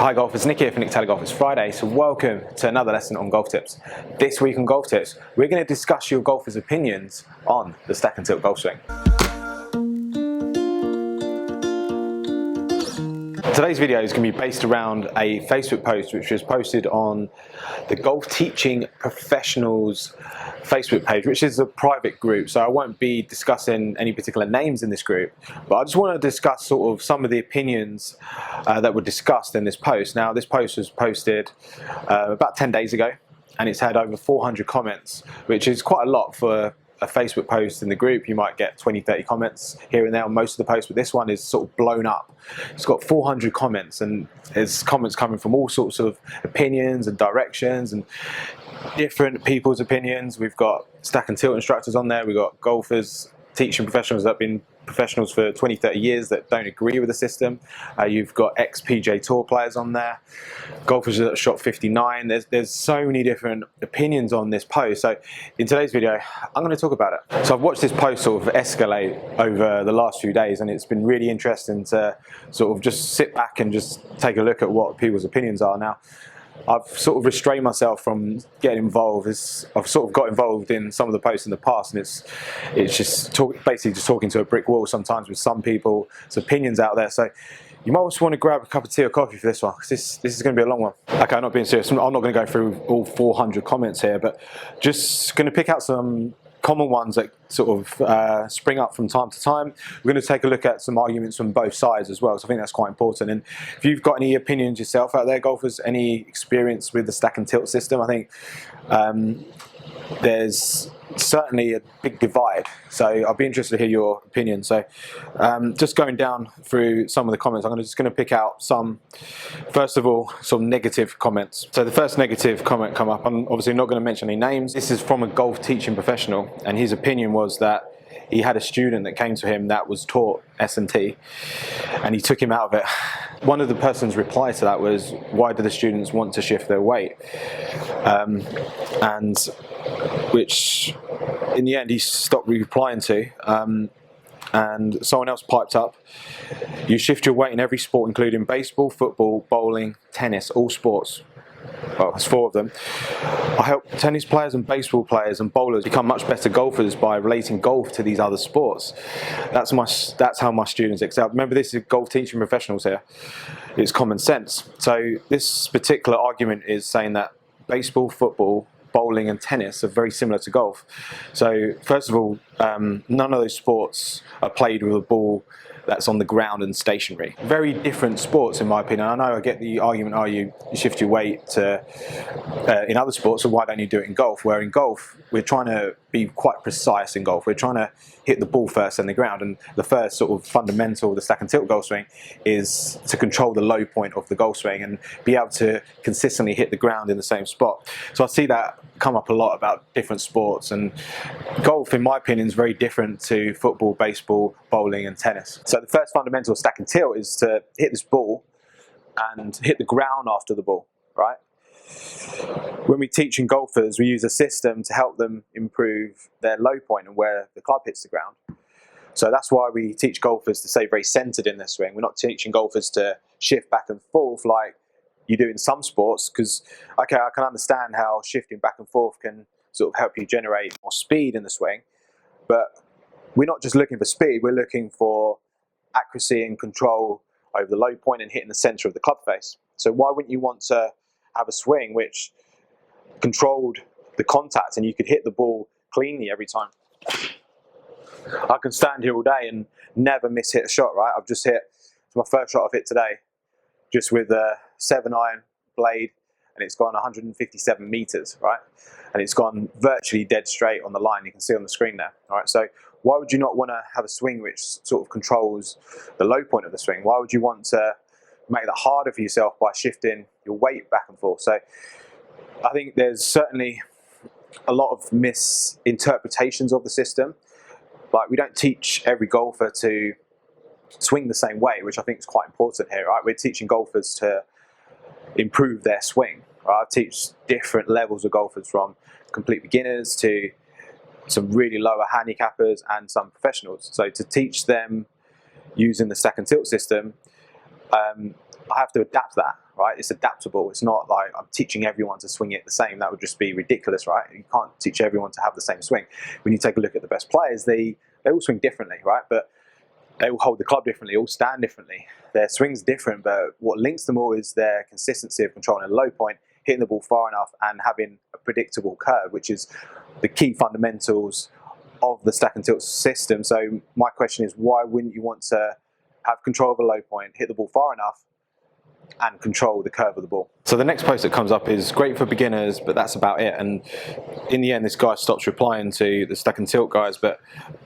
Hi golfers, Nick here for Nick Taylor Golf. It's Friday, so welcome to another lesson on golf tips. This week on Golf Tips, we're going to discuss your golfers' opinions on the stack and tilt golf swing. Today's video is going to be based around a Facebook post which was posted on the Golf Teaching Professionals Facebook page, which is a private group, so I won't be discussing any particular names in this group, but I just want to discuss sort of some of the opinions that were discussed in this post. Now, this post was posted about 10 days ago, and it's had over 400 comments, which is quite a lot for a Facebook post in the group. You might get 20-30 comments here and there on most of the posts, but this one is sort of blown up. It's got 400 comments, and there's comments coming from all sorts of opinions and directions and different people's opinions. We've got stack and tilt instructors on there, we've got golfers, teaching professionals that have been professionals for 20-30 years that don't agree with the system. You've got ex-PGA Tour players on there, golfers that shot 59. There's so many different opinions on this post. So in today's video, I'm going to talk about it. So I've watched this post sort of escalate over the last few days, and it's been really interesting to sort of just sit back and just take a look at what people's opinions are. Now, I've sort of restrained myself from getting involved. I've sort of got involved in some of the posts in the past, and it's just basically just talking to a brick wall sometimes with some people's opinions out there. So you might also want to grab a cup of tea or coffee for this one, because this is going to be a long one. Okay, I'm not being serious. I'm not going to go through all 400 comments here, but just going to pick out some common ones that sort of spring up from time to time. We're going to take a look at some arguments from both sides as well, so I think that's quite important. And if you've got any opinions yourself out there, golfers, any experience with the stack and tilt system, I think there's certainly a big divide, so I'll be interested to hear your opinion. So just going down through some of the comments, I'm just going to pick out some, first of all, some negative comments. So the first negative comment come up, I'm obviously not going to mention any names. This is from a golf teaching professional, and his opinion was that he had a student that came to him that was taught S&T, and he took him out of it. One of the person's reply to that was, why do the students want to shift their weight? And which in the end he stopped replying to, and someone else piped up, you shift your weight in every sport including baseball, football, bowling, tennis, all sports. Well, there's 4 of them. I help tennis players and baseball players and bowlers become much better golfers by relating golf to these other sports. That's how my students excel. Remember, this is golf teaching professionals here. It's common sense. So this particular argument is saying that baseball, football, bowling and tennis are very similar to golf. So first of all, none of those sports are played with a ball that's on the ground and stationary. Very different sports in my opinion. I know I get the argument, you shift your weight to, in other sports, so why don't you do it in golf? Where in golf, we're trying to be quite precise in golf. We're trying to hit the ball first in the ground, and the first sort of fundamental of the stack and tilt golf swing is to control the low point of the golf swing and be able to consistently hit the ground in the same spot. So I see that come up a lot about different sports, and golf in my opinion is very different to football, baseball, bowling and tennis. So the first fundamental of stack and tilt is to hit this ball and hit the ground after the ball, right? When we teach in golfers, we use a system to help them improve their low point and where the club hits the ground. So that's why we teach golfers to stay very centered in their swing. We're not teaching golfers to shift back and forth like you do in some sports, because, okay, I can understand how shifting back and forth can sort of help you generate more speed in the swing, but we're not just looking for speed, we're looking for accuracy and control over the low point and hitting the center of the club face. So why wouldn't you want to have a swing which controlled the contact and you could hit the ball cleanly every time? I can stand here all day and never miss hit a shot, right? I've just hit, it's my first shot I've hit today, just with a 7-iron blade, and it's gone 157 meters, right? And it's gone virtually dead straight on the line. You can see on the screen there, all right? So why would you not want to have a swing which sort of controls the low point of the swing? Why would you want to make that harder for yourself by shifting your weight back and forth? So I think there's certainly a lot of misinterpretations of the system. Like, we don't teach every golfer to swing the same way, which I think is quite important here, right? We're teaching golfers to improve their swing, right? I teach different levels of golfers, from complete beginners to some really lower handicappers and some professionals. So to teach them using the stack and tilt system, I have to adapt that, right? It's adaptable. It's not like I'm teaching everyone to swing it the same. That would just be ridiculous, right? You can't teach everyone to have the same swing. When you take a look at the best players, they all swing differently, right? But they all hold the club differently, all stand differently. Their swing's different, but what links them all is their consistency of controlling a low point, hitting the ball far enough, and having a predictable curve, which is the key fundamentals of the stack and tilt system. So my question is, why wouldn't you want to have control of a low point, hit the ball far enough, and control the curve of the ball? So the next post that comes up is great for beginners, but that's about it. And in the end, this guy stops replying to the stack and tilt guys. But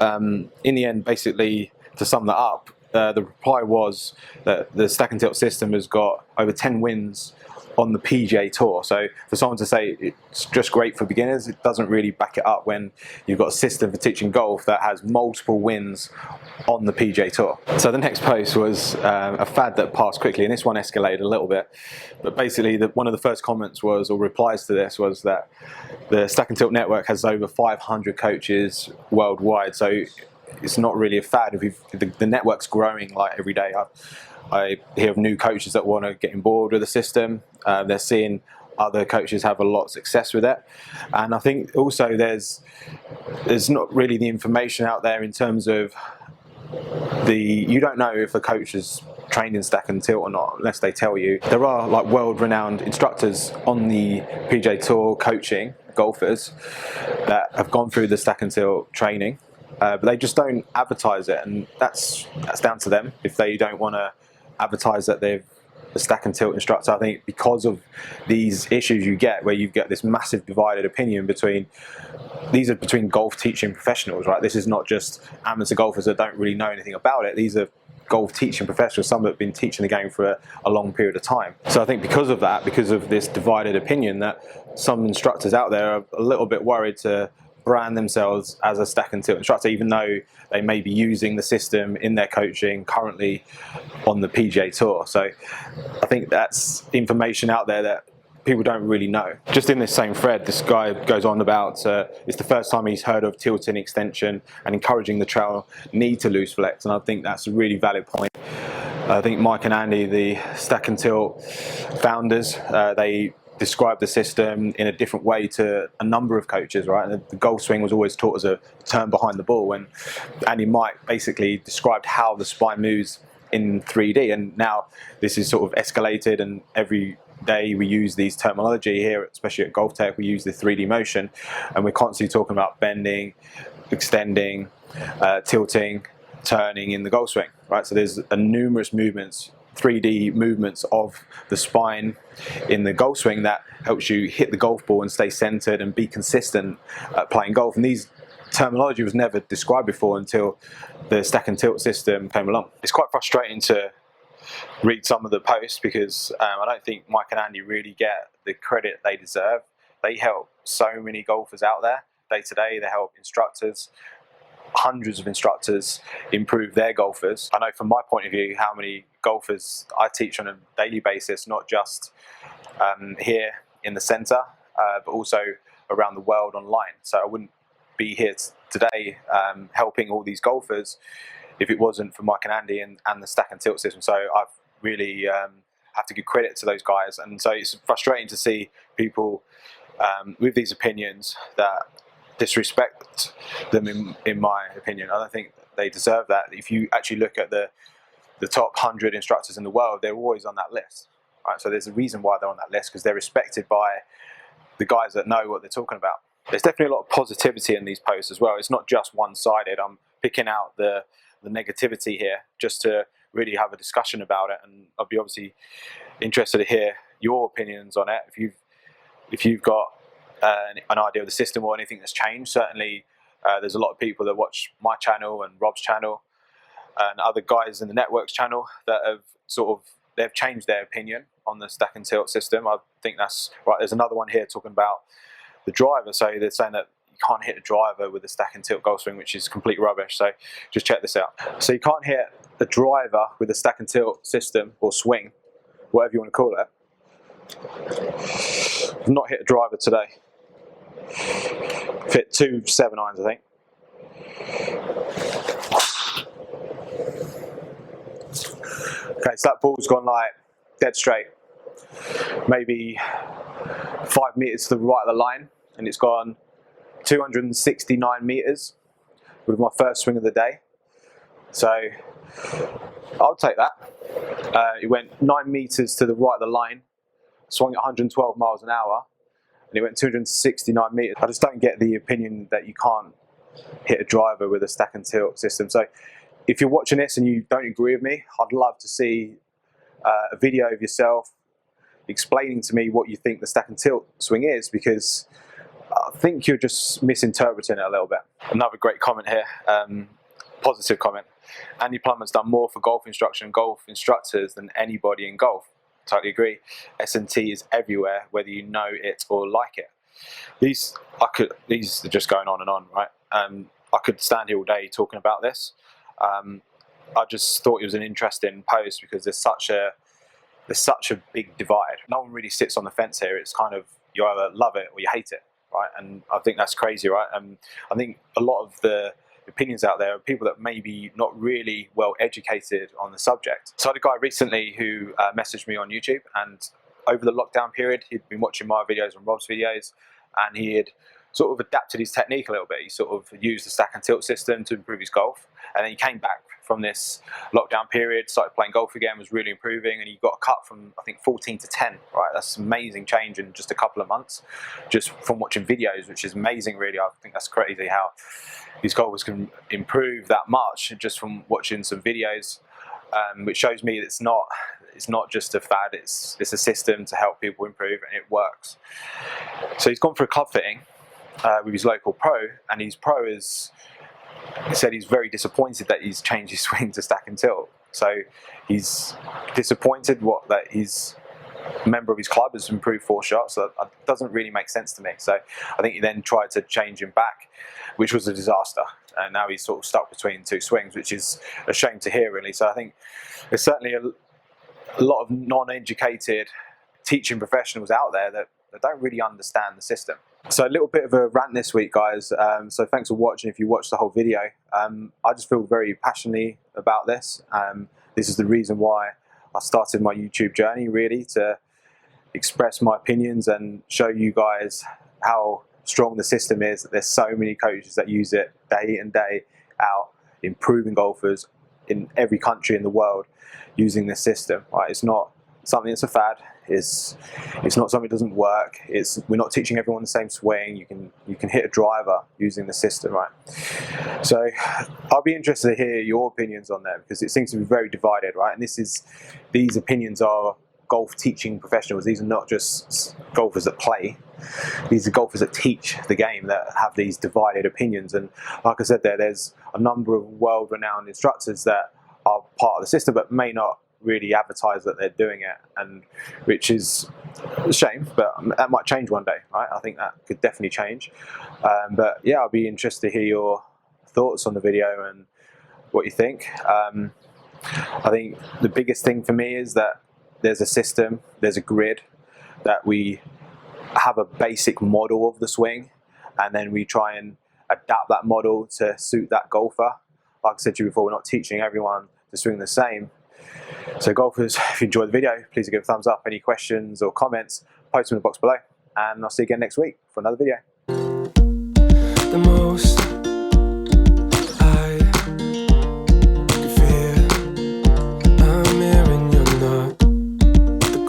in the end, basically, to sum that up, the reply was that the stack and tilt system has got over 10 wins on the PGA Tour. So for someone to say it's just great for beginners, it doesn't really back it up when you've got a system for teaching golf that has multiple wins on the PGA Tour. So the next post was a fad that passed quickly, and this one escalated a little bit. But basically, one of the first comments was, or replies to this, was that the Stack and Tilt Network has over 500 coaches worldwide. So it's not really a fad. The network's growing like every day. I hear of new coaches that want to get on board with the system. They're seeing other coaches have a lot of success with it, and I think also there's not really the information out there in terms of you don't know if a coach is trained in stack and tilt or not unless they tell you. There are like world-renowned instructors on the PGA Tour coaching golfers that have gone through the stack and tilt training, but they just don't advertise it, and that's down to them. If they don't want to advertise that they've a stack and tilt instructor, I think because of these issues you get, where you get this massive divided opinion between golf teaching professionals, right? This is not just amateur golfers that don't really know anything about it. These are golf teaching professionals, some that have been teaching the game for a long period of time. So I think because of that, because of this divided opinion, that some instructors out there are a little bit worried to brand themselves as a stack and tilt instructor, even though they may be using the system in their coaching currently on the PGA Tour. So I think that's information out there that people don't really know. Just in this same thread, this guy goes on about it's the first time he's heard of tilting extension and encouraging the trail need to loose flex, and I think that's a really valid point. I think Mike and Andy, the Stack and Tilt founders, they describe the system in a different way to a number of coaches, right? The golf swing was always taught as a turn behind the ball, and Andy and Mike basically described how the spine moves in 3D, and now this is sort of escalated, and every day we use these terminology here, especially at Golf Tech, we use the 3D motion, and we're constantly talking about bending, extending, tilting, turning in the golf swing, right? So there's numerous movements, 3D movements of the spine in the golf swing that helps you hit the golf ball and stay centered and be consistent at playing golf. And these terminology was never described before until the stack and tilt system came along. It's quite frustrating to read some of the posts because I don't think Mike and Andy really get the credit they deserve. They help so many golfers out there day to day. They help instructors, hundreds of instructors, improve their golfers. I know from my point of view how many golfers I teach on a daily basis, not just here in the centre, but also around the world online. So I wouldn't be here today helping all these golfers if it wasn't for Mike and Andy and the stack and tilt system. So I've really have to give credit to those guys. And so it's frustrating to see people with these opinions that disrespect them, in my opinion. I don't think they deserve that. If you actually look at the top 100 instructors in the world, they're always on that list, right? So there's a reason why they're on that list, because they're respected by the guys that know what they're talking about. There's definitely a lot of positivity in these posts as well. It's not just one-sided. I'm picking out the negativity here just to really have a discussion about it, and I'll be obviously interested to hear your opinions on it. If you've got an idea of the system or anything that's changed. Certainly there's a lot of people that watch my channel and Rob's channel and other guys in the network's channel that have they've changed their opinion on the stack and tilt system. I think that's right. There's another one here talking about the driver. So they're saying that you can't hit a driver with a stack and tilt golf swing, which is complete rubbish. So just check this out. So you can't hit a driver with a stack and tilt system or swing, whatever you want to call it. I've not hit a driver today. Fit 2 7-irons, I think. Okay, so that ball's gone like dead straight. maybe 5 meters to the right of the line, and it's gone 269 meters with my first swing of the day. So I'll take that. It went 9 meters to the right of the line, swung at 112 miles an hour, and it went 269 meters. I just don't get the opinion that you can't hit a driver with a stack and tilt system. So if you're watching this and you don't agree with me, I'd love to see a video of yourself explaining to me what you think the stack and tilt swing is, because I think you're just misinterpreting it a little bit. Another great comment here, positive comment. Andy Plummer's done more for golf instruction and golf instructors than anybody in golf. Totally agree. S&T is everywhere, whether you know it or like it. These are just going on and on, right? I could stand here all day talking about this. I just thought it was an interesting post because there's such a big divide. No one really sits on the fence here. It's kind of, you either love it or you hate it, right? And I think that's crazy, right? I think a lot of the opinions out there are people that maybe not really well educated on the subject. So I had a guy recently who messaged me on YouTube, and over the lockdown period, he'd been watching my videos and Rob's videos, and he had sort of adapted his technique a little bit. He sort of used the stack and tilt system to improve his golf, and then he came back from this lockdown period, started playing golf again, was really improving, and he got a cut from, I think, 14 to 10, right? That's an amazing change in just a couple of months, just from watching videos, which is amazing, really. I think that's crazy how these golfers can improve that much just from watching some videos, which shows me that it's not just a fad, it's a system to help people improve, and it works. So he's gone for a club fitting with his local pro, and his pro he said he's very disappointed that he's changed his swing to stack and tilt. So he's disappointed that his member of his club has improved 4 shots. So that doesn't really make sense to me. So I think he then tried to change him back, which was a disaster. And now he's sort of stuck between 2 swings, which is a shame to hear, really. So I think there's certainly a lot of non-educated teaching professionals out there that don't really understand the system. So a little bit of a rant this week, guys. So thanks for watching. If you watched the whole video, I just feel very passionately about this. This is the reason why I started my YouTube journey, really, to express my opinions and show you guys how strong the system is. There's so many coaches that use it day in, day out, improving golfers in every country in the world using this system. Right? It's not something that's a fad. It's not something that doesn't work. We're not teaching everyone the same swing. You can hit a driver using the system, right? So I'll be interested to hear your opinions on that, because it seems to be very divided, right? And these opinions are golf teaching professionals. These are not just golfers that play. These are golfers that teach the game, that have these divided opinions. And like I said, there's a number of world-renowned instructors that are part of the system but may not really advertise that they're doing it, and which is a shame, but that might change one day, right? I think that could definitely change. But yeah, I'll be interested to hear your thoughts on the video and what you think. I think the biggest thing for me is that there's a system, there's a grid, that we have a basic model of the swing, and then we try and adapt that model to suit that golfer. Like I said to you before, we're not teaching everyone to swing the same. So golfers, if you enjoyed the video, please give a thumbs up. Any questions or comments, post them in the box below, and I'll see you again next week for another video. The most